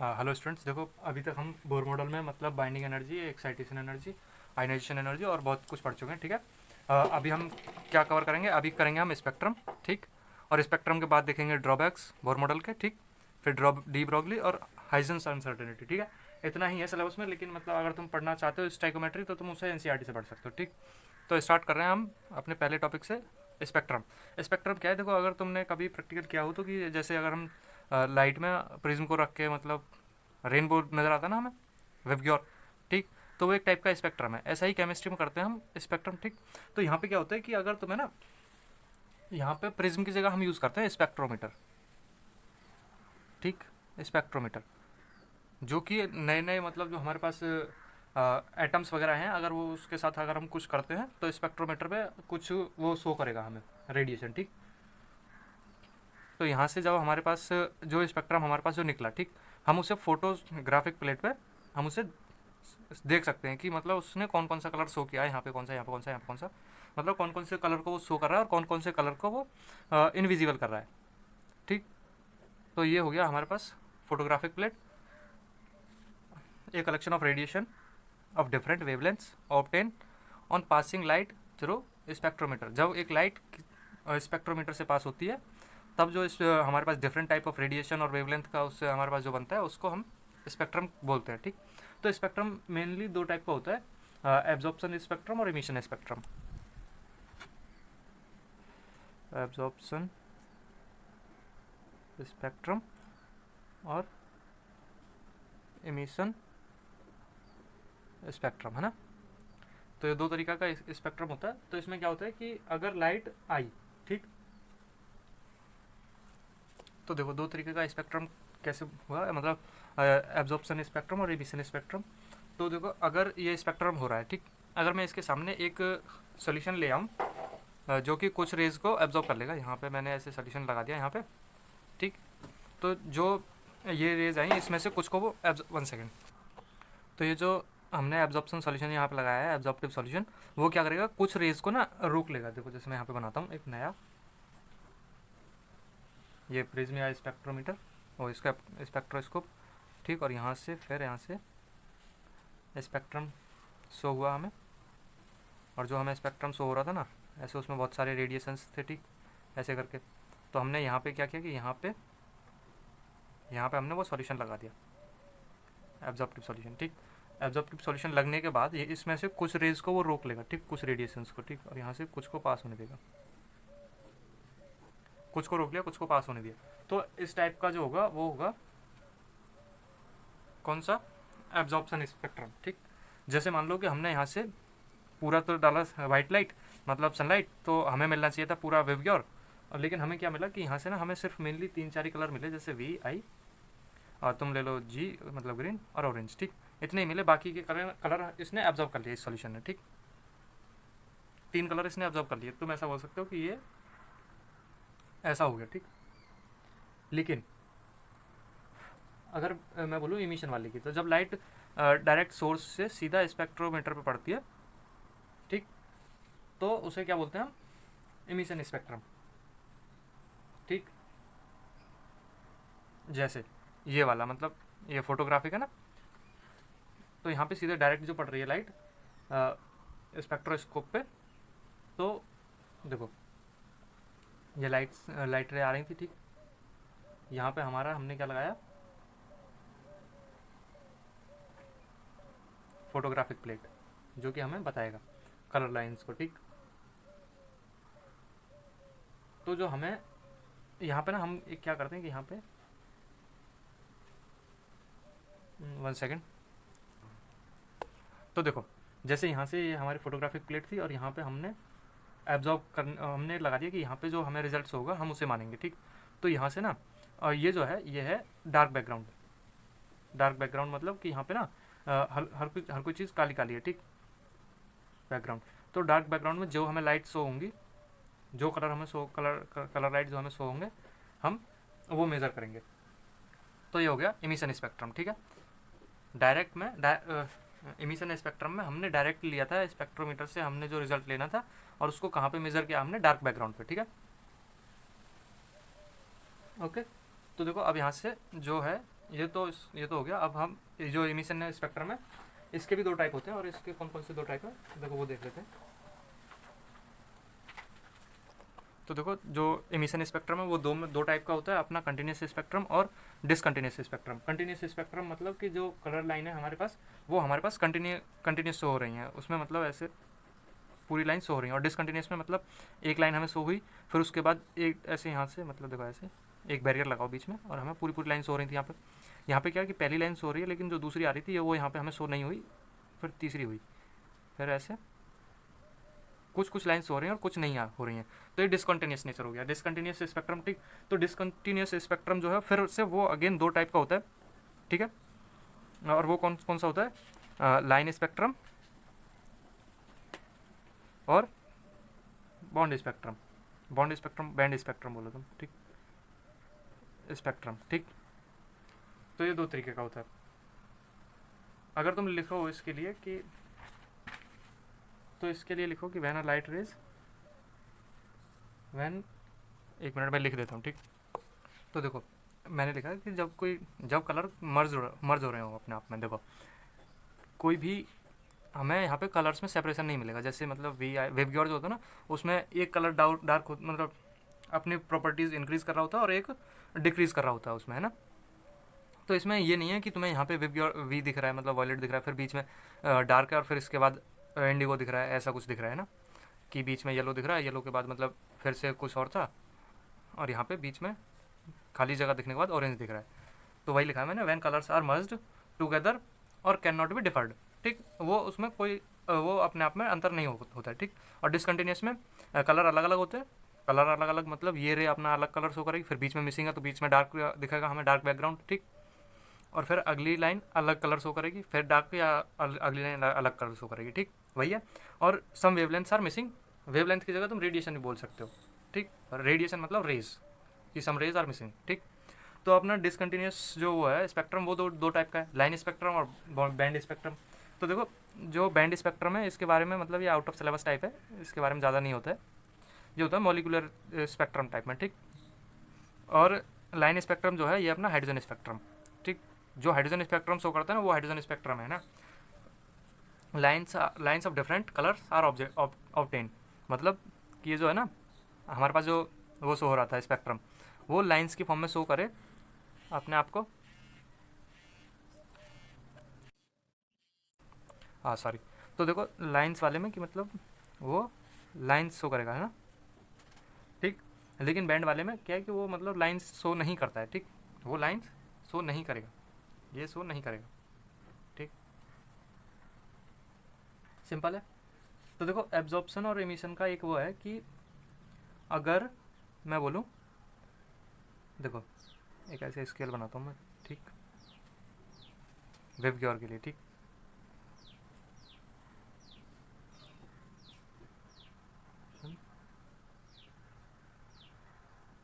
Hello students, देखो अभी तक हम बोर मॉडल में मतलब binding energy, excitation energy, ionisation energy और बहुत कुछ पढ़ चुके हैं। ठीक है। अभी हम क्या कवर करेंगे? अभी करेंगे हम स्पेक्ट्रम। ठीक। और स्पेक्ट्रम के बाद देखेंगे ड्रॉबैक्स बोर मॉडल के। ठीक। फिर डी ब्रॉगली और हाइजेंस अनसर्टेनिटी। ठीक है। इतना ही है सिलेबस में, लेकिन मतलब अगर तुम पढ़ना चाहते हो स्टाइकोमेट्री तो तुम उसे एनसीईआरटी से पढ़ सकते हो। ठीक। तो स्टार्ट कर रहे हैं हम अपने पहले टॉपिक से, स्पेक्ट्रम। स्पेक्ट्रम क्या है? देखो, अगर तुमने कभी प्रैक्टिकल किया हो तो कि जैसे अगर हम लाइट में प्रिज्म को रख के मतलब रेनबो नज़र आता है ना हमें, वेबग्योर। ठीक। तो वो एक टाइप का स्पेक्ट्रम है। ऐसा ही केमिस्ट्री में करते हैं हम स्पेक्ट्रम। ठीक। तो यहाँ पे क्या होता है कि अगर तुम्हें ना, यहाँ पे प्रिज्म की जगह हम यूज़ करते हैं स्पेक्ट्रोमीटर। ठीक। स्पेक्ट्रोमीटर जो कि नए नए मतलब जो हमारे पास एटम्स वगैरह हैं, अगर वो उसके साथ अगर हम कुछ करते हैं तो स्पेक्ट्रोमीटर पे कुछ वो शो करेगा हमें, रेडिएशन। ठीक। तो यहाँ से जब हमारे पास जो स्पेक्ट्रम हमारे पास जो निकला, ठीक, हम उसे फोटोग्राफिक प्लेट पे हम उसे देख सकते हैं कि मतलब उसने कौन कौन सा कलर शो किया है, यहाँ पे कौन सा, यहाँ पे कौन सा, यहाँ पे कौन सा, मतलब कौन कौन से कलर को वो शो कर रहा है और कौन कौन से कलर को वो इनविजिबल कर रहा है। ठीक। तो ये हो गया हमारे पास photographic plate, a collection of radiation of different wavelengths obtain on passing light through spectrometer. जब एक लाइट स्पेक्ट्रोमीटर से पास होती है तब जो हमारे पास डिफरेंट टाइप ऑफ रेडिएशन और वेवलेंथ का उससे हमारे पास जो बनता है उसको हम स्पेक्ट्रम बोलते हैं। ठीक। तो स्पेक्ट्रम मेनली दो टाइप का होता है, एब्जॉर्प्शन स्पेक्ट्रम और इमिशन स्पेक्ट्रम। एब्जॉर्प्शन स्पेक्ट्रम और इमिशन स्पेक्ट्रम, है ना। तो ये दो तरीका का स्पेक्ट्रम होता है। तो इसमें क्या होता है कि अगर लाइट आई, ठीक, तो देखो दो तरीके का स्पेक्ट्रम कैसे हुआ, मतलब एब्जॉर्प्शन स्पेक्ट्रम और इमिशन स्पेक्ट्रम। तो देखो, अगर ये स्पेक्ट्रम हो रहा है, ठीक, अगर मैं इसके सामने एक सोल्यूशन ले आऊँ जो कि कुछ रेज को एब्जॉर्ब कर लेगा, यहाँ पे मैंने ऐसे सोल्यूशन लगा दिया यहाँ पे। ठीक। तो जो ये रेज आई इसमें से कुछ को वो वन सेकेंड, तो ये जो हमने एब्जॉर्प्शन सोल्यूशन यहाँ पे लगाया है, एब्जॉर्प्टिव सोल्यूशन, वो क्या करेगा, कुछ रेज को ना रोक लेगा। देखो जैसे मैं यहाँ पे बनाता हूँ एक नया, ये प्रिज्म या स्पेक्ट्रोमीटर और इसका स्पेक्ट्रोस्कोप। ठीक। और यहाँ से फिर यहाँ से स्पेक्ट्रम शो हुआ हमें, और जो हमें स्पेक्ट्रम शो हो रहा था ना, ऐसे उसमें बहुत सारे रेडिएशंस थे। ठीक। ऐसे करके तो हमने यहाँ पे क्या किया कि यहाँ पे हमने वो सॉल्यूशन लगा दिया, एब्जॉर्प्टिव सॉल्यूशन। ठीक। एब्जॉर्प्टिव सॉल्यूशन लगने के बाद ये इसमें से कुछ रेज को वो रोक लेगा, ठीक, कुछ रेडिएशंस को। ठीक। और यहाँ से कुछ को पास होने देगा, कुछ को रोक लिया, कुछ को पास होने दिया। तो इस टाइप का जो होगा वो होगा कौन सा, एब्जॉर्प्शन स्पेक्ट्रम। ठीक। जैसे मान लो कि हमने यहाँ से पूरा तो डाला वाइट लाइट, मतलब सनलाइट, तो हमें मिलना चाहिए था पूरा वेवग्योर, और लेकिन हमें क्या मिला कि यहाँ से ना हमें सिर्फ मेनली 3-4 ही कलर मिले, जैसे वी आई और तुम ले लो जी, मतलब ग्रीन और ऑरेंज। ठीक। इतने ही मिले, बाकी के कलर इसने एब्जॉर्ब कर लिया इस सॉल्यूशन ने। ठीक। 3 कलर इसने एब्जॉर्ब कर लिए। तुम ऐसा बोल सकते हो कि ये ऐसा हो गया। ठीक। लेकिन अगर मैं बोलूँ इमिशन वाले की, तो जब लाइट डायरेक्ट सोर्स से सीधा स्पेक्ट्रोमीटर पे पड़ती है, ठीक, तो उसे क्या बोलते हैं हम, इमिशन स्पेक्ट्रम। ठीक। जैसे ये वाला, मतलब ये फोटोग्राफिक है ना, तो यहाँ पे सीधे डायरेक्ट जो पड़ रही है लाइट स्पेक्ट्रोस्कोप पे, तो देखो ये लाइट रे आ रही थी। ठीक। यहाँ पे हमने क्या लगाया, फोटोग्राफिक प्लेट, जो कि हमें बताएगा कलर लाइंस को। ठीक। तो जो हमें यहाँ पे ना, हम एक क्या करते हैं कि यहाँ पे 1 सेकेंड, तो देखो जैसे यहाँ से ये हमारी फोटोग्राफिक प्लेट थी और यहाँ पे हमने हमने लगा दिया कि यहाँ पे जो हमें रिजल्ट होगा हम उसे मानेंगे। ठीक। तो यहाँ से ना, और ये जो है ये है डार्क बैकग्राउंड। डार्क बैकग्राउंड मतलब कि यहाँ पे ना हर कोई चीज़ काली काली है। ठीक। बैकग्राउंड, तो डार्क बैकग्राउंड में जो हमें लाइट शो होंगी, जो कलर हमें शो, कलर लाइट जो हमें शो होंगे, हम वो मेज़र करेंगे। तो ये हो गया इमिशन स्पेक्ट्रम। ठीक है। डायरेक्ट में इमिशन स्पेक्ट्रम में हमने डायरेक्ट लिया था स्पेक्ट्रोमीटर से, हमने जो रिजल्ट लेना था, और उसको कहाँ पे मेज़र किया हमने, डार्क बैकग्राउंड पे। ठीक है। ओके। तो देखो अब यहाँ से जो है ये तो हो गया। अब हम ये जो एमिशन स्पेक्ट्रम है इसके भी दो टाइप होते हैं, और इसके कौन कौन से दो टाइप है देखो वो देख लेते हैं। तो देखो जो एमिशन स्पेक्ट्रम है वो दो टाइप का होता है अपना, कंटिन्यूस स्पेक्ट्रम और डिसकंटिन्यूस स्पेक्ट्रम। कंटिन्यूस स्पेक्ट्रम मतलब कि जो कलर लाइन है हमारे पास वो हमारे पास कंटिन्यूस शो हो रही हैं, उसमें मतलब ऐसे पूरी लाइन शो हो रही है। और डिसकंटिन्यूस में मतलब एक लाइन हमें शो हुई, फिर उसके बाद एक ऐसे यहाँ से मतलब देखो ऐसे एक बैरियर लगाओ बीच में, और हमें पूरी पूरी लाइन शो हो रही थी। यहाँ पे क्या है कि पहली लाइन शो हो रही है, लेकिन जो दूसरी आ रही थी वो यहाँ पे हमें शो नहीं हुई, फिर तीसरी हुई, फिर ऐसे कुछ कुछ लाइन्स हो रही हैं और कुछ नहीं हो रही हैं। तो ये डिसकंटिन्यूस नेचर हो गया, डिसकंटिन्यूस स्पेक्ट्रम। ठीक, तो डिसकंटिन्यूस स्पेक्ट्रम जो है फिर से वो अगेन दो टाइप का होता है, ठीक है। और वो कौन कौन सा होता है, लाइन स्पेक्ट्रम और bond spectrum. Bond spectrum, band spectrum बोलो तुम, ठीक, स्पेक्ट्रम, ठीक। तो ये दो तरीके का होता है। अगर तुम लिखो इसके लिए कि, तो इसके लिए लिखो कि when a light rays, when, एक मिनट में लिख देता हूँ, ठीक। तो देखो मैंने लिखा है कि जब कलर मर्ज हो रहे हो अपने आप में, देखो कोई भी हमें यहाँ पे कलर्स में सेपरेशन नहीं मिलेगा। जैसे मतलब वेबग्योर जो होता है ना, उसमें एक कलर डार्क मतलब अपनी प्रॉपर्टीज़ इंक्रीज कर रहा होता है और एक डिक्रीज कर रहा होता है उसमें, है ना। तो इसमें ये नहीं है कि तुम्हें यहाँ पे वेबग्योर वी दिख रहा है मतलब वॉयलेट दिख रहा है, फिर बीच में डार्क है और फिर इसके बाद इंडिगो दिख रहा है, ऐसा कुछ दिख रहा है ना, कि बीच में येलो दिख रहा है, येलो के बाद मतलब फिर से कुछ और था, और यहाँ पे बीच में खाली जगह दिखने के बाद ऑरेंज दिख रहा है। तो वही लिखा है मैंने, when colours are merged together और कैन नॉट बी डिफर्ड, ठीक। वो उसमें कोई वो अपने आप में अंतर नहीं होता है, ठीक। और डिसकंटिन्यूस में कलर अलग अलग होते हैं। कलर अलग अलग मतलब ये रे अपना अलग कलर शो करेगी, फिर बीच में मिसिंग है तो बीच में डार्क दिखेगा हमें, डार्क बैकग्राउंड, ठीक। और फिर अगली लाइन अलग कलर शो करेगी, फिर डार्क या अगली लाइन अलग कलर शो करेगी, ठीक, वही है। और सम वेवलेंथ्स आर मिसिंग, वेवलेंथ की जगह तुम रेडिएशन भी बोल सकते हो, ठीक। रेडिएशन मतलब रेज, कि सम रेज आर मिसिंग, ठीक। तो अपना डिसकंटिन्यूस जो वो है स्पेक्ट्रम वो दो टाइप का है, लाइन स्पेक्ट्रम और बैंड स्पेक्ट्रम। तो देखो जो बैंड स्पेक्ट्रम है इसके बारे में मतलब ये आउट ऑफ सिलेबस टाइप है, इसके बारे में ज़्यादा नहीं होता है, जो होता है मॉलिकुलर स्पेक्ट्रम टाइप में, ठीक। और लाइन स्पेक्ट्रम जो है ये अपना हाइड्रोजन स्पेक्ट्रम, ठीक। जो हाइड्रोजन स्पेक्ट्रम शो करता है ना वो हाइड्रोजन स्पेक्ट्रम है ना। Lines of different colours are obtain, मतलब कि ये जो है ना हमारे पास जो वो शो हो रहा था स्पेक्ट्रम, वो लाइन्स की फॉर्म में शो करे अपने आप को, हाँ सॉरी। तो देखो लाइन्स वाले में कि मतलब वो लाइन्स शो करेगा, है ना, ठीक। लेकिन बैंड वाले में क्या है कि वो मतलब लाइन्स शो नहीं करता है, ठीक। वो लाइन्स शो नहीं करेगा, ये शो नहीं करेगा, ठीक, सिंपल है। तो देखो एब्जॉर्प्शन और एमिशन का एक वो है कि अगर मैं बोलूँ, देखो एक ऐसे स्केल बनाता हूँ मैं, ठीक, वेबग्योर के लिए, ठीक।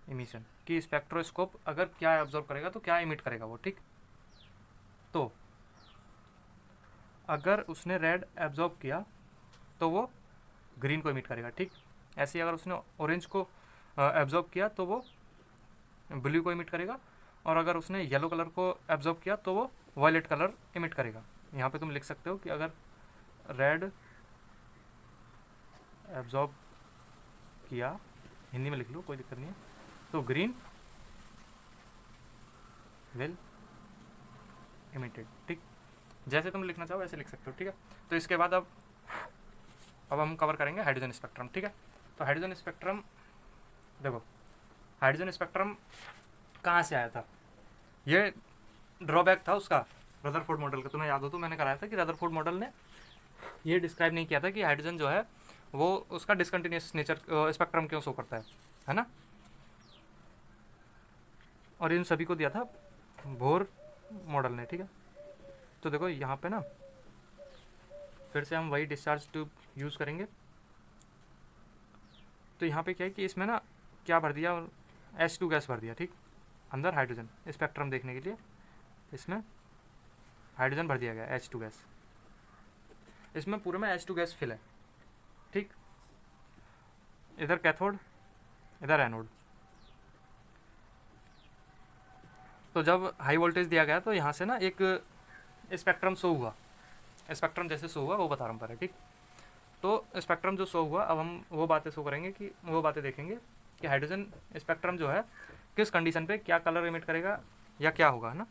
एमिशन कि स्पेक्ट्रोस्कोप अगर क्या एब्जॉर्ब करेगा तो क्या इमिट करेगा वो, ठीक। तो अगर उसने रेड एब्जॉर्ब किया तो वो ग्रीन को इमिट करेगा, ठीक। ऐसे ही अगर उसने ऑरेंज को एब्जॉर्ब किया तो वो ब्लू को इमिट करेगा, और अगर उसने येलो कलर को एब्जॉर्ब किया तो वो वायलेट कलर इमिट करेगा। यहाँ पे तुम लिख सकते हो कि अगर रेड एब्जॉर्ब किया, हिंदी में लिख लो कोई दिक्कत नहीं है, तो ग्रीन विल इमिटेड, ठीक। जैसे तुम लिखना चाहो वैसे लिख सकते हो, ठीक है। तो इसके बाद अब हम कवर करेंगे हाइड्रोजन स्पेक्ट्रम, ठीक है। तो हाइड्रोजन स्पेक्ट्रम, देखो हाइड्रोजन स्पेक्ट्रम कहाँ से आया था, ये ड्रॉबैक था उसका रदरफोर्ड मॉडल का। तुम्हें याद हो तो मैंने कराया था कि रदरफोर्ड मॉडल ने ये डिस्क्राइब नहीं किया था कि हाइड्रोजन जो है वो उसका डिसकंटिन्यूस नेचर स्पेक्ट्रम क्यों शो करता है ना। और इन सभी को दिया था बोर मॉडल ने, ठीक है। तो देखो यहाँ पे ना फिर से हम वही डिस्चार्ज ट्यूब यूज़ करेंगे। तो यहाँ पे क्या है कि इसमें ना क्या भर दिया, H2 गैस भर दिया, ठीक। अंदर हाइड्रोजन स्पेक्ट्रम देखने के लिए इसमें हाइड्रोजन भर दिया गया, H2 गैस। इसमें पूरे में H2 गैस फिल है, ठीक। इधर कैथोड, इधर एनोड। तो जब हाई वोल्टेज दिया गया तो यहाँ से ना एक स्पेक्ट्रम शो हुआ, स्पेक्ट्रम जैसे शो हुआ वो बता रहा हूँ पहले, ठीक। तो स्पेक्ट्रम जो शो हुआ, अब हम वो बातें शो करेंगे कि वो बातें देखेंगे कि हाइड्रोजन स्पेक्ट्रम जो है किस कंडीशन पे क्या कलर इमिट करेगा या क्या होगा, है ना।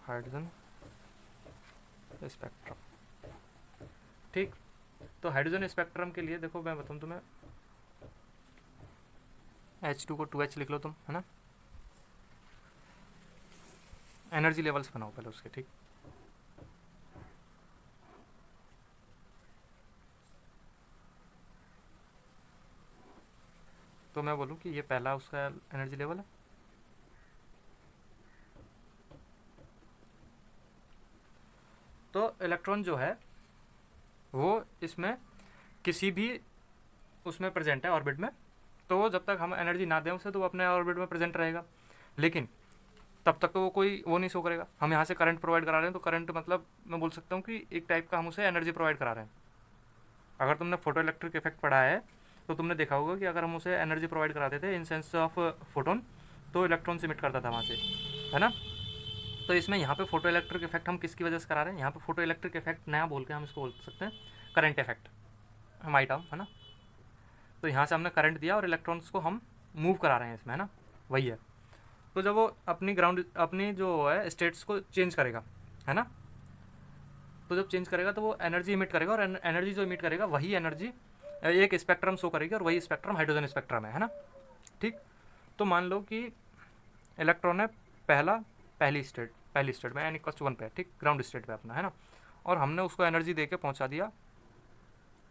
हाइड्रोजन स्पेक्ट्रम, ठीक। तो हाइड्रोजन स्पेक्ट्रम के लिए देखो मैं बताऊँ तुम्हें, H2 को 2H लिख लो तुम, है ना। एनर्जी लेवल्स बनाओ पहले उसके, ठीक। तो मैं बोलूँ कि ये पहला उसका एनर्जी लेवल है, तो इलेक्ट्रॉन जो है वो इसमें किसी भी उसमें प्रेजेंट है ऑर्बिट में, तो जब तक हम एनर्जी ना दें उसे तो वो अपने ऑर्बिट में प्रेजेंट रहेगा, लेकिन तब तक तो वो कोई वो नहीं शो करेगा। हम यहाँ से करंट प्रोवाइड करा रहे हैं तो करंट मतलब मैं बोल सकता हूँ कि एक टाइप का हम उसे एनर्जी प्रोवाइड करा रहे हैं। अगर तुमने फोटो इलेक्ट्रिक इफेक्ट पढ़ा है तो तुमने देखा होगा कि अगर हम उसे एनर्जी प्रोवाइड कराते थे इन सेंस ऑफ फोटोन, तो इलेक्ट्रॉन से इमिट करता था वहाँ से, है ना। तो इसमें यहाँ पे फोटो इलेक्ट्रिक इफेक्ट हम किसकी वजह से करा रहे हैं, यहाँ पे फोटो इलेक्ट्रिक इफेक्ट नया बोल के हम इसको बोल सकते हैं करंट इफेक्ट, हमारी टर्म, है ना। तो यहाँ से हमने करंट दिया और इलेक्ट्रॉन्स को हम मूव करा रहे हैं इसमें, है ना, वही है। तो जब वो अपनी जो है स्टेट्स को चेंज करेगा, है ना, तो जब चेंज करेगा तो वो एनर्जी इमिट करेगा, और एनर्जी जो इमिट करेगा वही एनर्जी एक स्पेक्ट्रम शो करेगी, और वही स्पेक्ट्रम हाइड्रोजन स्पेक्ट्रम है ना, ठीक। तो मान लो कि इलेक्ट्रॉन है पहली स्टेट में n=1 पे, ठीक, ग्राउंड स्टेट पे अपना, है ना, और हमने उसको एनर्जी दे के पहुँचा दिया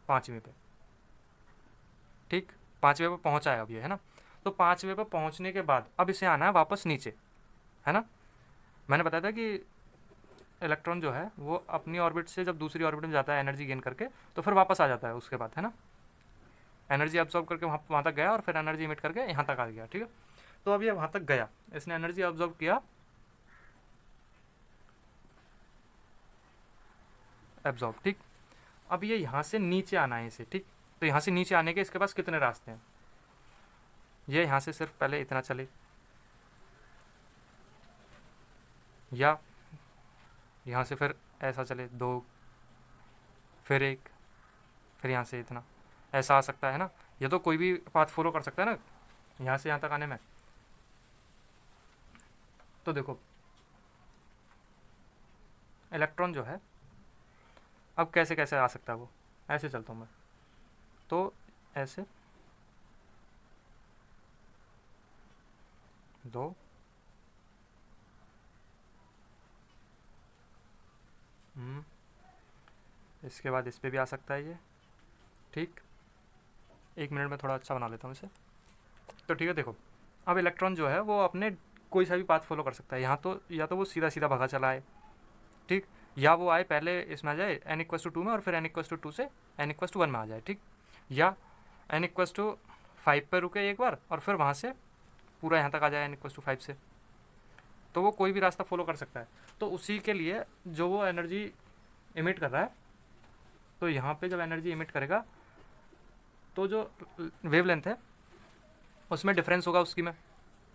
5वें पे, ठीक, 5वें पे पहुँचा है अब ये, है ना। तो 5वें पे पहुँचने के बाद अब इसे आना है वापस नीचे, है ना। मैंने बताया था कि इलेक्ट्रॉन जो है वो अपनी ऑर्बिट से जब दूसरी ऑर्बिट में जाता है एनर्जी गेन करके, तो फिर वापस आ जाता है उसके बाद, है ना। एनर्जी अब्जॉर्ब करके वहाँ तक गया और फिर एनर्जी इमिट करके यहाँ तक आ गया, ठीक है। तो अब ये वहाँ तक गया, इसने एनर्जी अब्जॉर्ब किया, एब्जॉर्ब, ठीक। अब ये यहाँ से नीचे आना है इसे, ठीक। तो यहाँ से नीचे आने के इसके पास कितने रास्ते हैं, ये यहाँ से सिर्फ पहले इतना चले, या यहाँ से फिर ऐसा चले 2, फिर 1, फिर यहाँ से इतना, ऐसा आ सकता है ना। ये तो कोई भी पाथ फॉलो कर सकता है ना यहाँ से यहाँ तक आने में। तो देखो इलेक्ट्रॉन जो है अब कैसे कैसे आ सकता है, वो ऐसे चलता हूँ मैं, तो ऐसे 2, इसके बाद इस पर भी आ सकता है ये, ठीक। 1 मिनट में थोड़ा अच्छा बना लेता हूँ इसे, तो ठीक है। देखो अब इलेक्ट्रॉन जो है वो अपने कोई सा भी पाथ फॉलो कर सकता है, यहाँ तो या तो वो सीधा सीधा भगा चला आए, ठीक, या वो आए पहले इसमें आ जाए n=2 में और फिर n=2 से n=1 में आ जाए, ठीक, या n=5 पे रुके एक बार और फिर वहाँ से पूरा यहाँ तक आ जाए n=5 से, तो वो कोई भी रास्ता फॉलो कर सकता है। तो उसी के लिए जो वो एनर्जी इमिट कर रहा है, तो यहाँ पे जब एनर्जी इमिट करेगा तो जो वेवलेंथ है उसमें डिफरेंस होगा उसकी में,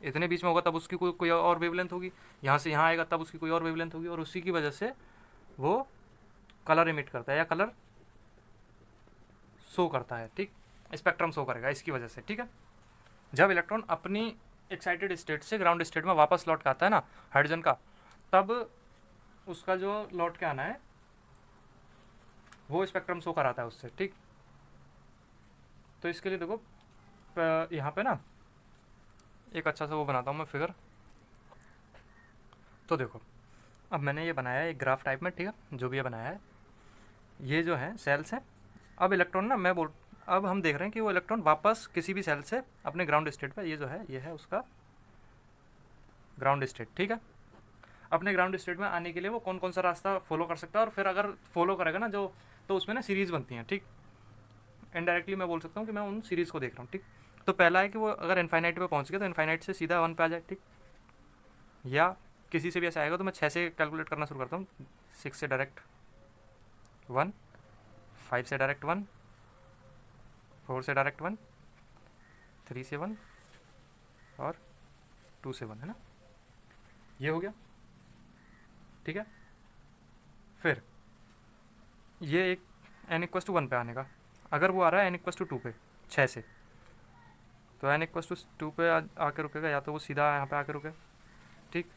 इतने बीच में होगा तब उसकी कोई और वेवलेंथ होगी, यहाँ से यहाँ आएगा तब उसकी कोई और वेवलेंथ होगी, और उसी की वजह से वो कलर इमिट करता है या कलर शो करता है, ठीक, स्पेक्ट्रम शो करेगा इसकी वजह से, ठीक है। जब इलेक्ट्रॉन अपनी एक्साइटेड स्टेट से ग्राउंड स्टेट में वापस लौट के आता है ना हाइड्रोजन का, तब उसका जो लौट के आना है वो स्पेक्ट्रम शो कराता है उससे, ठीक। तो इसके लिए देखो यहाँ पे ना एक अच्छा सा वो बनाता हूँ मैं फिगर। तो देखो अब मैंने ये बनाया है एक ग्राफ टाइप में, ठीक है, जो भी ये बनाया है, ये जो है सेल्स हैं। अब इलेक्ट्रॉन ना अब हम देख रहे हैं कि वो इलेक्ट्रॉन वापस किसी भी सेल से अपने ग्राउंड स्टेट पे, ये जो है ये है उसका ग्राउंड स्टेट, ठीक है। अपने ग्राउंड स्टेट में आने के लिए वो कौन कौन सा रास्ता फॉलो कर सकता है, और फिर अगर फॉलो करेगा ना जो, तो उसमें ना सीरीज़ बनती हैं, ठीक। इनडायरेक्टली मैं बोल सकता हूँ कि मैं उन सीरीज़ को देख रहा हूँ, ठीक। तो पहला है कि वो अगर इन्फाइनाइट पे पहुँच गया तो इन्फाइनाइट से सीधा 1 पे आ जाए, ठीक, या किसी से भी ऐसा आएगा तो मैं 6 से कैलकुलेट करना शुरू करता हूँ, 6 से डायरेक्ट 1, 5 से डायरेक्ट 1, 4 से डायरेक्ट 1, 3 से 1, और 2 से 1, है ना, ये हो गया, ठीक है। फिर ये एक n=1 पे आने का, अगर वो आ रहा है n=2 पे 6 से, तो n=2 पे आके रुकेगा, या तो वो सीधा यहाँ पे आके रुके, ठीक,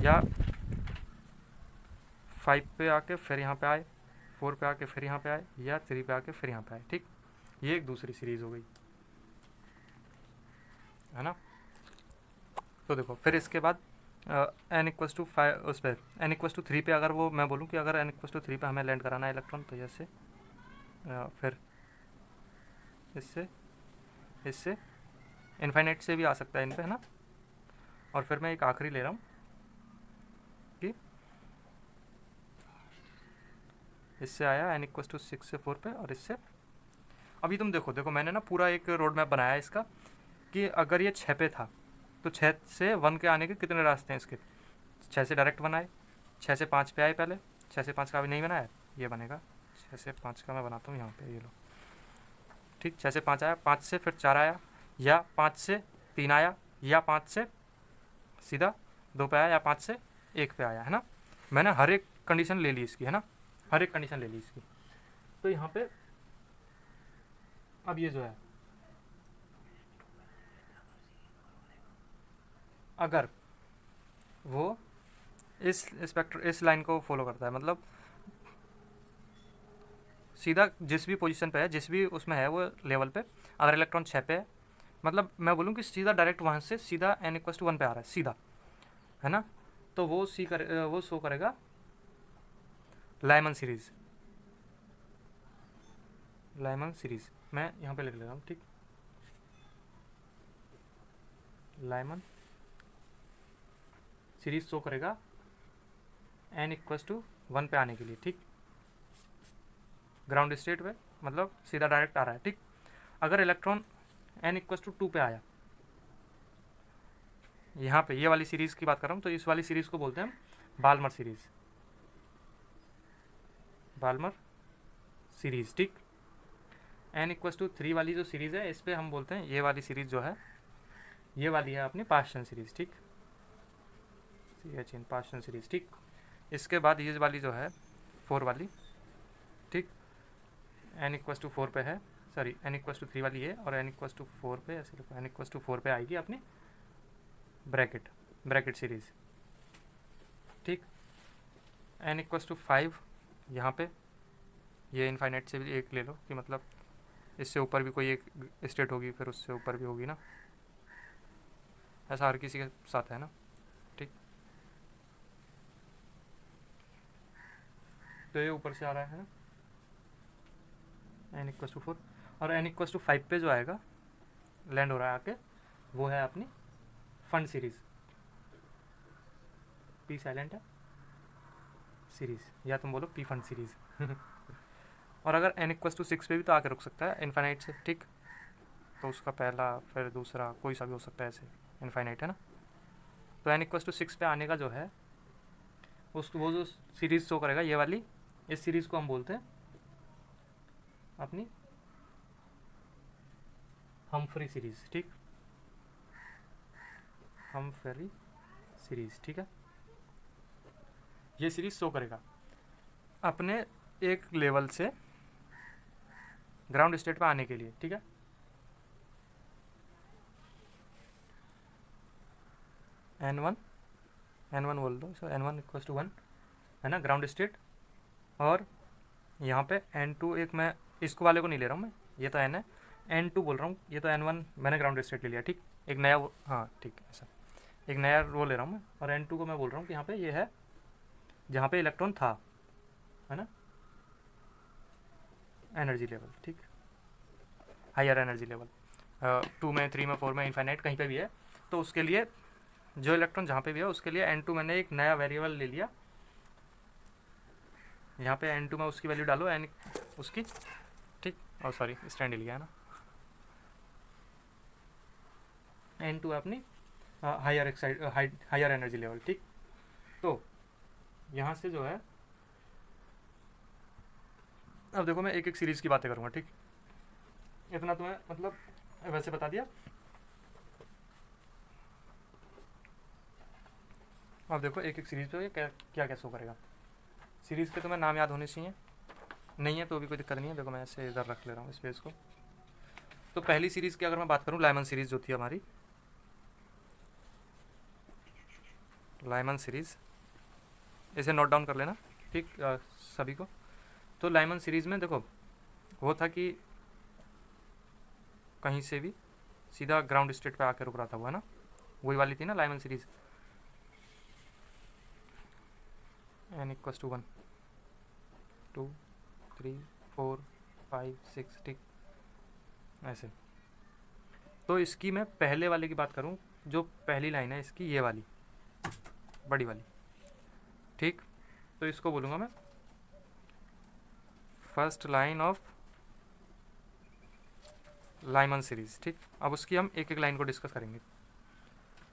या 5 पे आके फिर यहाँ पे आए, 4 पे आके फिर यहाँ पे आए, या 3 पे आके फिर यहाँ पे आए, ठीक। ये एक दूसरी सीरीज़ हो गई, है ना। तो देखो फिर इसके बाद n=5 उस पर n=3 पे अगर वो मैं बोलूँ कि अगर n=3 पे हमें लैंड कराना है इलेक्ट्रॉन, तो जैसे फिर इससे इनफाइनाइट से भी आ सकता है इन पे, है ना। और फिर मैं एक आखिरी ले रहा हूँ कि इससे आया n=6 से 4 पे, और इससे अभी तुम देखो मैंने ना पूरा एक रोड मैप बनाया है इसका, कि अगर ये 6 पे था तो 6 से 1 के आने के कितने रास्ते हैं इसके। 6 से डायरेक्ट 1 आए, 6 से 5 पे आए, पहले 6 से 5 का अभी नहीं बनाया, ये बनेगा 6 से 5 का, मैं बनाता हूँ यहाँ पे, ये लो, ठीक। 6 से 5 आया, 5 से फिर 4 आया, या 5 से 3 आया, या 5 से सीधा 2 पे आया, या 5 से 1 पे आया, है ना। मैंने हर एक कंडीशन ले ली इसकी, है ना, हर एक कंडीशन ले ली इसकी। तो यहाँ पे अब ये जो है, अगर वो इस लाइन को फॉलो करता है, मतलब सीधा जिस भी पोजीशन पे है, जिस भी उसमें है वो लेवल पे, अगर इलेक्ट्रॉन 6 पे है, मतलब मैं बोलूँ कि सीधा डायरेक्ट वहाँ से सीधा n=1 पे आ रहा है सीधा, है ना, तो वो वो शो करेगा लाइमन सीरीज़। मैं यहाँ पे लिख ले रहा हूँ, ठीक, लाइमन सीरीज शो करेगा n=1 पे आने के लिए, ठीक, ग्राउंड स्टेट पे, मतलब सीधा डायरेक्ट आ रहा है, ठीक। अगर इलेक्ट्रॉन n=2 पे आया, यहाँ पे ये वाली सीरीज़ की बात कर रहा हूँ, तो इस वाली सीरीज़ को बोलते हैं बाल्मर सीरीज़, ठीक। n=3 वाली जो सीरीज़ है, इस पर हम बोलते हैं, ये वाली सीरीज़ जो है, ये वाली है अपनी पार्शियल सीरीज़, ठीक, पार्शियल सीरीज़, ठीक। इसके बाद ये वाली जो है 4 वाली, ठीक, n=4 पे है, सॉरी n=3 वाली है, और n=4 पे, ऐसे लिखो, n=4 पे आएगी अपनी ब्रैकेट सीरीज़, ठीक। n=5 यहाँ पे, ये इनफाइनाइट से भी एक ले लो, कि मतलब इससे ऊपर भी कोई एक स्टेट होगी, फिर उससे ऊपर भी होगी ना, ऐसा हर किसी के साथ है ना, ठीक। तो ये ऊपर से आ रहा है ना, n=4, और n=5 पे जो आएगा लैंड हो रहा है आके, वो है अपनी फंड सीरीज़, पी साइलेंट है सीरीज़, या तुम बोलो पी फंड सीरीज़। और अगर n=6 पे भी तो आके रुक सकता है इनफाइनाइट से, ठीक, तो उसका पहला फिर दूसरा कोई सा भी हो सकता है, ऐसे इनफाइनाइट, है ना। तो n=6 पे आने का जो है, वो जो सीरीज़ शो करेगा ये वाली, इस सीरीज़ को हम बोलते हैं अपनी हम्फ्री सीरीज़, ठीक, हम्फ्री सीरीज़, ठीक है। ये सीरीज़ शो करेगा अपने एक लेवल से ग्राउंड स्टेट पे आने के लिए, ठीक है। n1 बोल दो, सो n1=1, है ना, ग्राउंड स्टेट। और यहाँ पे n2, एक मैं इसको वाले को नहीं ले रहा हूँ मैं, ये तो n है, n2 बोल रहा हूँ, ये तो n1 मैंने ग्राउंड स्टेट ले लिया, ठीक, एक नया हाँ ठीक, ऐसा एक नया वो ले रहा हूँ मैं, और n2 को मैं बोल रहा हूँ कि यहाँ पे ये है जहाँ पे इलेक्ट्रॉन था, है ना, एनर्जी लेवल, ठीक, हायर एनर्जी लेवल, 2 में 3 में 4 में इनफाइनाइट कहीं पे भी है, तो उसके लिए जो इलेक्ट्रॉन जहाँ पे भी है उसके लिए n2 मैंने एक नया वेरिएबल ले लिया, यहाँ पे n2 में उसकी वैल्यू डालो n उसकी, ठीक, और सॉरी स्टैंड लिया है ना, n2 है अपनी हायर एनर्जी लेवल, ठीक। तो यहाँ से जो है, अब देखो मैं एक एक सीरीज़ की बातें करूँगा, ठीक, इतना तुम्हें मतलब वैसे बता दिया। अब देखो एक एक सीरीज़ पे क्या क्या क्या शो करेगा। सीरीज़ के तो मैं नाम याद होने चाहिए, नहीं है तो भी कोई दिक्कत नहीं है। देखो मैं ऐसे इधर रख ले रहा हूँ स्पेस को। तो पहली सीरीज़ की अगर मैं बात करूँ, लाइमन सीरीज़ जो थी हमारी, लाइमन सीरीज़, इसे नोट डाउन कर लेना ठीक सभी को। तो लाइमन सीरीज़ में देखो वो था कि कहीं से भी सीधा ग्राउंड स्टेट पे आकर रुक रहा था वो, है ना, वही वाली थी ना Lyman series. n equals to 1 2 3 4 5 6 ठीक ऐसे। तो इसकी मैं पहले वाले की बात करूं, जो पहली लाइन है इसकी, ये वाली बड़ी वाली, ठीक। तो इसको बोलूँगा मैं first line of Lyman series, ठीक। अब उसकी हम एक एक लाइन को डिस्कस करेंगे।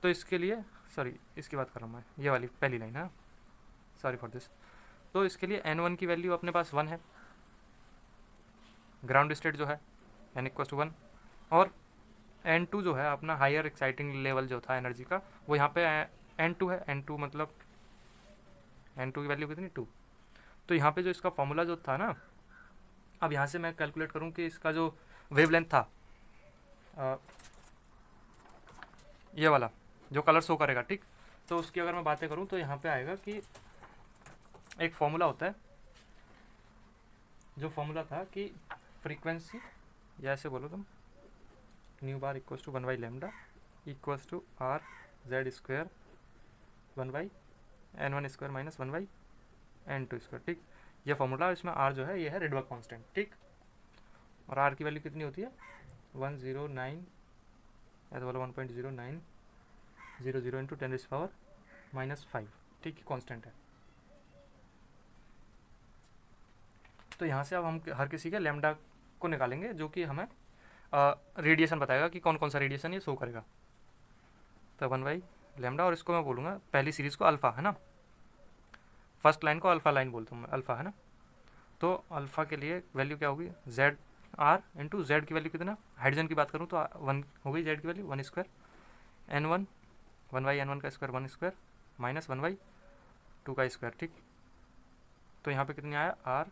तो इसके लिए, सॉरी इसकी बात कर रहा हूँ मैं, ये वाली पहली लाइन है, सॉरी फॉर दिस। तो इसके लिए n1 की वैल्यू अपने पास 1 है, ग्राउंड स्टेट जो है n इक्वस टू 1, और n2 जो है अपना हायर एक्साइटिंग लेवल जो था एनर्जी का, वो यहाँ पे n2 है। n2 मतलब n2 की वैल्यू कितनी, 2। तो यहाँ पे जो इसका फॉर्मूला जो था ना, अब यहाँ से मैं कैलकुलेट करूँ कि इसका जो वेवलेंथ था, ये वाला जो कलर शो करेगा, ठीक। तो उसकी अगर मैं बातें करूँ तो यहाँ पे आएगा कि एक फॉर्मूला होता है, जो फॉर्मूला था कि फ्रीक्वेंसी, या ऐसे बोलो तुम, nu bar equals to 1/λ equals to R Z square 1/n1 square minus 1/n2 square, ठीक। ये फॉर्मूला, इसमें आर जो है ये है रेडबर्ग कांस्टेंट, ठीक। और आर की वैल्यू कितनी होती है 109, ऐसा बोलो 1.0900 इंटू 10⁻⁻5, ठीक, कांस्टेंट है। तो यहाँ से अब हम हर किसी के लैम्डा को निकालेंगे, जो कि हमें रेडिएशन बताएगा कि कौन कौन सा रेडिएशन ये शो करेगा। तो 1/λ, और इसको मैं बोलूँगा पहली सीरीज़ को अल्फ़ा, है ना, फर्स्ट लाइन को अल्फ़ा लाइन बोलता हूँ मैं, अल्फ़ा, है ना। तो अल्फ़ा के लिए वैल्यू क्या होगी, जेड आर इंटू जेड की वैल्यू कितना, हाइड्रोजन की बात करूँ तो 1 हो गई, जेड की वैल्यू 1 स्क्वायर, n1 1/n1 का स्क्वायर 1 स्क्वायर माइनस 1/2 का स्क्वायर, ठीक। तो यहाँ पे कितनी आया, are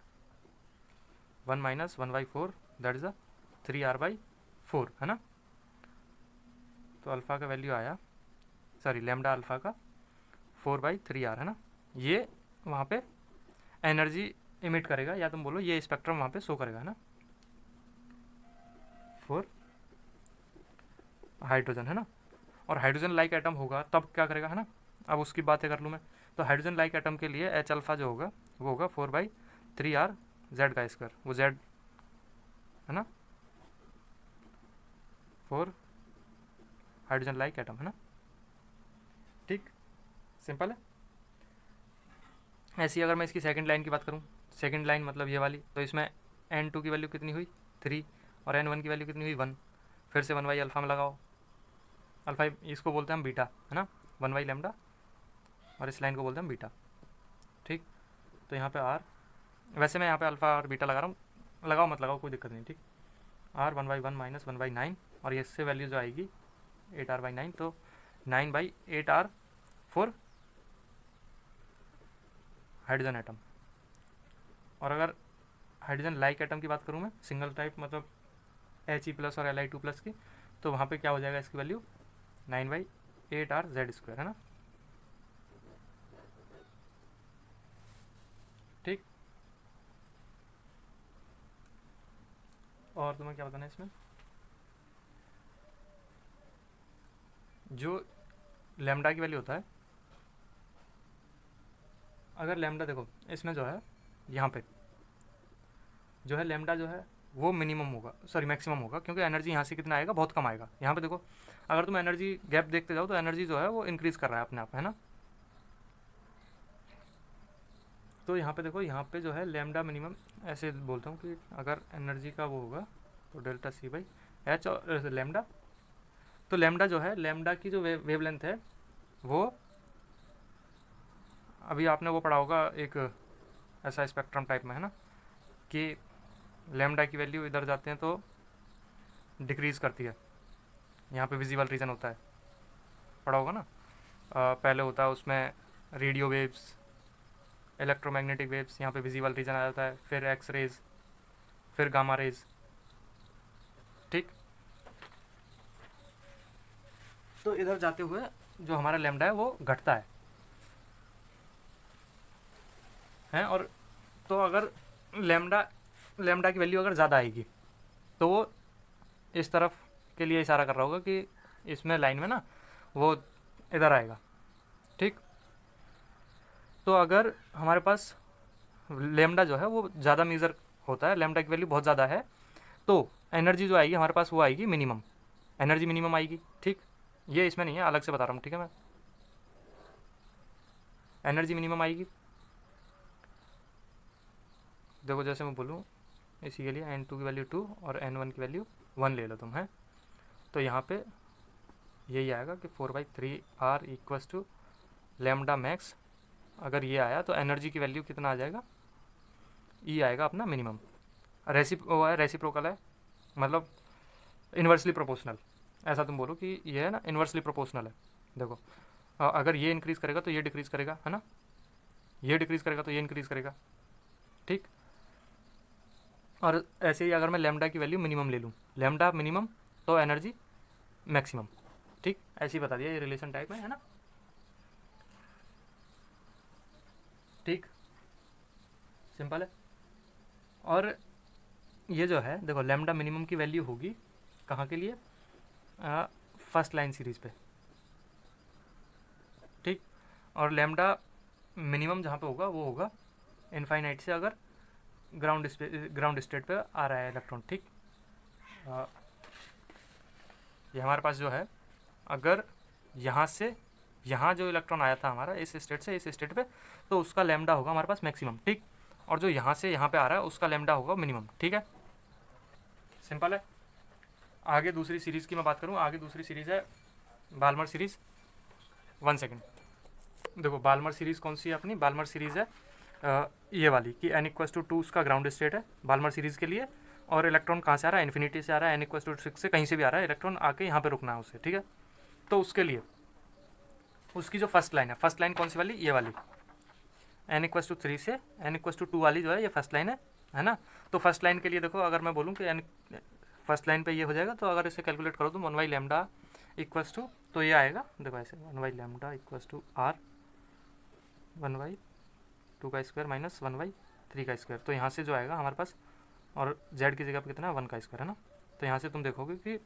1 minus 1/4, that is 3r/4, है ना। तो अल्फ़ा का वैल्यू आया, सॉरी लैम्डा अल्फ़ा का 4/3r, है ना। ये वहाँ पे एनर्जी इमिट करेगा, या तुम बोलो ये स्पेक्ट्रम वहाँ पे शो करेगा, है ना, फॉर हाइड्रोजन, है ना। और हाइड्रोजन लाइक एटम होगा तब क्या करेगा, है ना। अब उसकी बातें कर लूँ मैं, तो हाइड्रोजन लाइक एटम के लिए एच अल्फ़ा जो होगा वो होगा 4/3r जेड का स्क्वायर, वो जेड, है ना, फॉर हाइड्रोजन लाइक एटम, है ना, ठीक, सिंपल है। ऐसी अगर मैं इसकी सेकंड लाइन की बात करूँ, सेकंड लाइन मतलब ये वाली, तो इसमें n2 की वैल्यू कितनी हुई 3, और n1 की वैल्यू कितनी हुई 1। फिर से 1/अल्फ़ा में लगाओ, अल्फ़ा इसको बोलते हैं हम बीटा, है ना, 1/λ, और इस लाइन को बोलते हैं हम बीटा, ठीक। तो यहाँ पे आर, वैसे मैं यहाँ पे अल्फ़ा और बीटा लगा रहा हूँ, लगाओ मत लगाओ कोई दिक्कत नहीं, ठीक। आर 1/1 माइनस 1/9, और ये इससे वैल्यू जो आएगी 8r/9, तो 9/8r फॉर हाइड्रोजन एटम। और अगर हाइड्रोजन लाइक एटम की बात करूँ मैं, सिंगल टाइप मतलब He+ और Li2+ की, तो वहाँ पे क्या हो जाएगा इसकी वैल्यू 9/8r जेड स्क्वायर, है ना, ठीक। और तुम्हें क्या बताना है इसमें, जो लैम्डा की वैल्यू होता है, अगर लैम्डा देखो इसमें जो है, यहाँ पे जो है लैम्डा जो है वो मिनिमम होगा, सॉरी मैक्सिमम होगा, क्योंकि एनर्जी यहाँ से कितना आएगा, बहुत कम आएगा। यहाँ पे देखो अगर तुम एनर्जी गैप देखते जाओ तो एनर्जी जो है वो इंक्रीज़ कर रहा है अपने आप, है ना। तो यहाँ पे देखो, यहाँ पे जो है लैम्डा मिनिमम, ऐसे बोलता हूँ कि अगर एनर्जी का वो होगा तो डेल्टा C/h और लैम्डा, तो लैम्डा जो है, लैम्डा की जो वेवलेंथ है वो, अभी आपने वो पढ़ा होगा एक ऐसा स्पेक्ट्रम टाइप में, है ना, कि लैम्डा की वैल्यू इधर जाते हैं तो डिक्रीज़ करती है, यहाँ पे विजिबल रीजन होता है, पढ़ा होगा ना। पहले होता है उसमें रेडियो वेव्स, इलेक्ट्रोमैग्नेटिक वेव्स, यहाँ पे विजिबल रीजन आ जाता है, फिर एक्स रेज, फिर गामा रेज, ठीक। तो इधर जाते हुए जो हमारा लैम्डा है वो घटता है और तो अगर लैम्डा लैम्डा की वैल्यू अगर ज़्यादा आएगी तो वो इस तरफ के लिए इशारा कर रहा होगा कि इसमें लाइन में ना वो इधर आएगा, ठीक। तो अगर हमारे पास लैम्डा जो है वो ज़्यादा मेजर होता है, लैम्डा की वैल्यू बहुत ज़्यादा है, तो एनर्जी जो आएगी हमारे पास वो आएगी मिनिमम, एनर्जी मिनिमम आएगी, ठीक। ये इसमें नहीं है, अलग से बता रहा हूँ, ठीक है। मैं एनर्जी मिनिमम आएगी, देखो जैसे मैं बोलूँ इसी के लिए n2 की वैल्यू 2 और n1 की वैल्यू 1 ले लो तुम, है। तो यहाँ पे यही आएगा कि 4/3 r equals to lambda max. अगर ये आया तो एनर्जी की वैल्यू कितना आ जाएगा, ई आएगा अपना मिनिमम। रेसिप्रोकल है, मतलब इन्वर्सली प्रोपोर्शनल, ऐसा तुम बोलो कि ये है ना इन्वर्सली प्रोपोर्शनल है। देखो अगर ये इंक्रीज़ करेगा तो ये डिक्रीज़ करेगा, है ना, ये डिक्रीज़ करेगा तो ये इंक्रीज़ करेगा, ठीक। और ऐसे ही अगर मैं लैम्डा की वैल्यू मिनिमम ले लूँ, लैम्डा मिनिमम तो एनर्जी मैक्सिमम, ठीक। ऐसे ही बता दिया, ये रिलेशन टाइप में है ना, ठीक, सिंपल है। और ये जो है देखो लैम्डा मिनिमम की वैल्यू होगी कहाँ के लिए, फर्स्ट लाइन सीरीज पे, ठीक। और लैम्डा मिनिमम जहाँ पे होगा वो होगा इनफाइनाइट से अगर ग्राउंड स्टेट पे आ रहा है इलेक्ट्रॉन, ठीक। ये हमारे पास जो है अगर यहाँ से यहाँ जो इलेक्ट्रॉन आया था हमारा इस स्टेट से इस स्टेट पे, तो उसका लैम्डा होगा हमारे पास मैक्सिमम, ठीक। और जो यहाँ से यहाँ पे आ रहा है उसका लैम्डा होगा मिनिमम, ठीक है, सिंपल है। आगे दूसरी सीरीज़ की मैं बात करूँ, आगे दूसरी सीरीज़ है बाल्मर सीरीज़। 1 सेकेंड, देखो बाल्मर सीरीज़ कौन सी है अपनी, बाल्मर सीरीज़ है ये वाली कि n=2 उसका ग्राउंड स्टेट है बाल्मर सीरीज़ के लिए, और इलेक्ट्रॉन कहाँ से आ रहा है, इन्फिनिटी से आ रहा है, n=6 से कहीं से भी आ रहा है इलेक्ट्रॉन, आके यहाँ पे रुकना है उसे, ठीक है। तो उसके लिए उसकी जो फर्स्ट लाइन है, फर्स्ट लाइन कौन सी वाली, ये वाली, n=3 से n=2 वाली जो है ये फर्स्ट लाइन है ना। तो फर्स्ट लाइन के लिए देखो अगर मैं बोलूँ कि फर्स्ट लाइन पे ये हो जाएगा, तो अगर इसे कैलकुलेट करो तो 1/λ इक्वस टू, तो ये आएगा देखो ऐसे 1/λ इक्वस टू r 1/2 का स्क्वायर माइनस 1/3 का स्क्वायर। तो यहाँ से जो आएगा हमारे पास, और z की जगह पे कितना है 1 का स्क्वायर, है ना। तो यहाँ से तुम देखोगे कि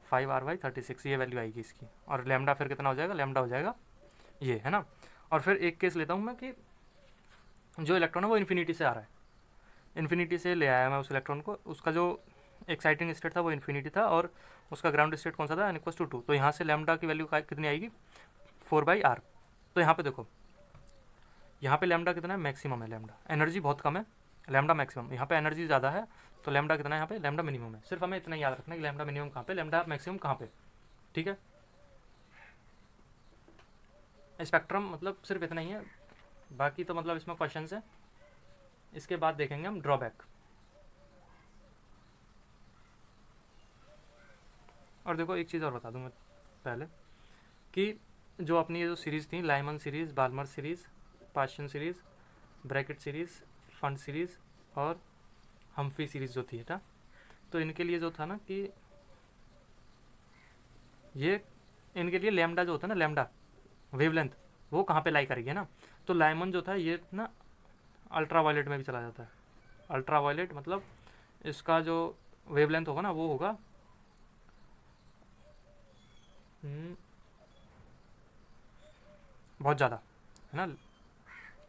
5r/36 ये वैल्यू आएगी इसकी, और लैम्डा फिर कितना हो जाएगा, लैम्डा हो जाएगा ये, है ना। और फिर एक केस लेता हूँ मैं कि जो इलेक्ट्रॉन है वो इन्फिनिटी से आ रहा है, इन्फिनिटी से ले आया मैं उस इलेक्ट्रॉन को, उसका जो एक्साइटिंग स्टेट था वो इन्फिनिटी था, और उसका ग्राउंड स्टेट कौन सा था, n=2। तो यहाँ से लैम्डा की वैल्यू कितनी आएगी, 4/r। तो यहाँ पे देखो यहाँ पे लैम्डा कितना है, मैक्सिमम है लैम्डा, एनर्जी बहुत कम है, लैम्डा मैक्सिमम, यहाँ पे एनर्जी ज़्यादा है, तो लैम्डा कितना है यहाँ पे, लैम्डा मिनिमम है। सिर्फ हमें इतना याद रखना है कि लैम्डा मिनिमम कहाँ पे, लैम्डा मैक्सिमम कहाँ पे, ठीक है। स्पेक्ट्रम मतलब सिर्फ इतना ही है, बाकी तो मतलब इसमें क्वेश्चन है। इसके बाद देखेंगे हम ड्रॉबैक। और देखो एक चीज़ और बता दूँ मैं पहले, कि जो अपनी ये जो सीरीज़ थी, Lyman series, Balmer series, Paschen series, Brackett series, Pfund series और हम्फ्री सीरीज़ जो थी ना, तो इनके लिए जो था ना कि ये इनके लिए लैम्डा जो होता है ना, लैम्डा वेवलेंथ वो कहाँ पे लाई करेगी, है ना। तो लाइमन जो था ये ना अल्ट्रा वायलेट में भी चला जाता है, अल्ट्रा वायलेट मतलब इसका जो वेवलेंथ होगा ना वो होगा बहुत ज़्यादा, है ना,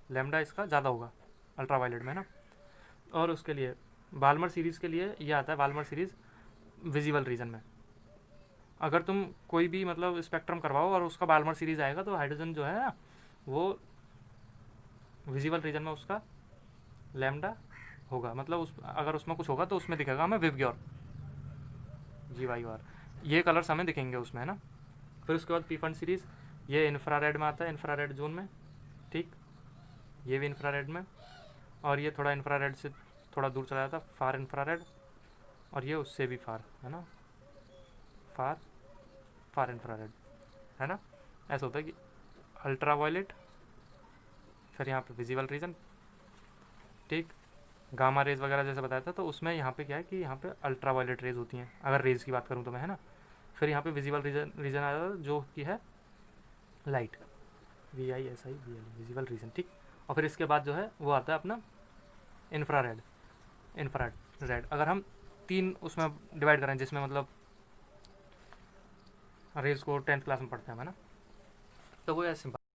लैम्डा इसका ज़्यादा होगा अल्ट्रा वायलेट में, है ना। और उसके लिए बाल्मर सीरीज़ के लिए ये आता है, बाल्मर सीरीज़ विजिबल रीजन में, अगर तुम कोई भी मतलब स्पेक्ट्रम करवाओ और उसका बाल्मर सीरीज़ आएगा तो हाइड्रोजन जो है ना वो विजिबल रीजन में उसका लैम्डा होगा, मतलब उस अगर उसमें कुछ होगा तो उसमें दिखेगा हमें विवग्योर, GYOR, ये कलर्स हमें दिखेंगे उसमें, है ना। फिर उसके बाद पी फंड सीरीज़, ये इंफ्रारेड में आता है, इंफ्रारेड जोन में, ठीक, ये भी इंफ्रारेड में, और ये थोड़ा इंफ्रारेड से थोड़ा दूर चला जाता है, फार इंफ्रारेड, और ये उससे भी फार, है ना, फार इंफ्रारेड, है ना। ऐसा होता है कि अल्ट्रा वायलेट, फिर यहाँ पे विजिबल रीजन, ठीक। गामा रेज वगैरह जैसे बताया था, तो उसमें यहाँ पे क्या है कि यहाँ पे अल्ट्रा वायलेट रेज होती हैं, अगर रेज की बात करूँ तो मैं, है ना। फिर यहाँ पे विजिबल रीजन रीजन आ जाता है जो कि है लाइट, VISIBL, विजिबल रीजन, ठीक। और फिर इसके बाद जो है वो आता है अपना इंफ्रारेड। इंफ्रारेड अगर हम 3 उसमें डिवाइड करें, जिसमें मतलब रेज को 10th क्लास में पढ़ते हैं, है ना, तो वो है सिंपल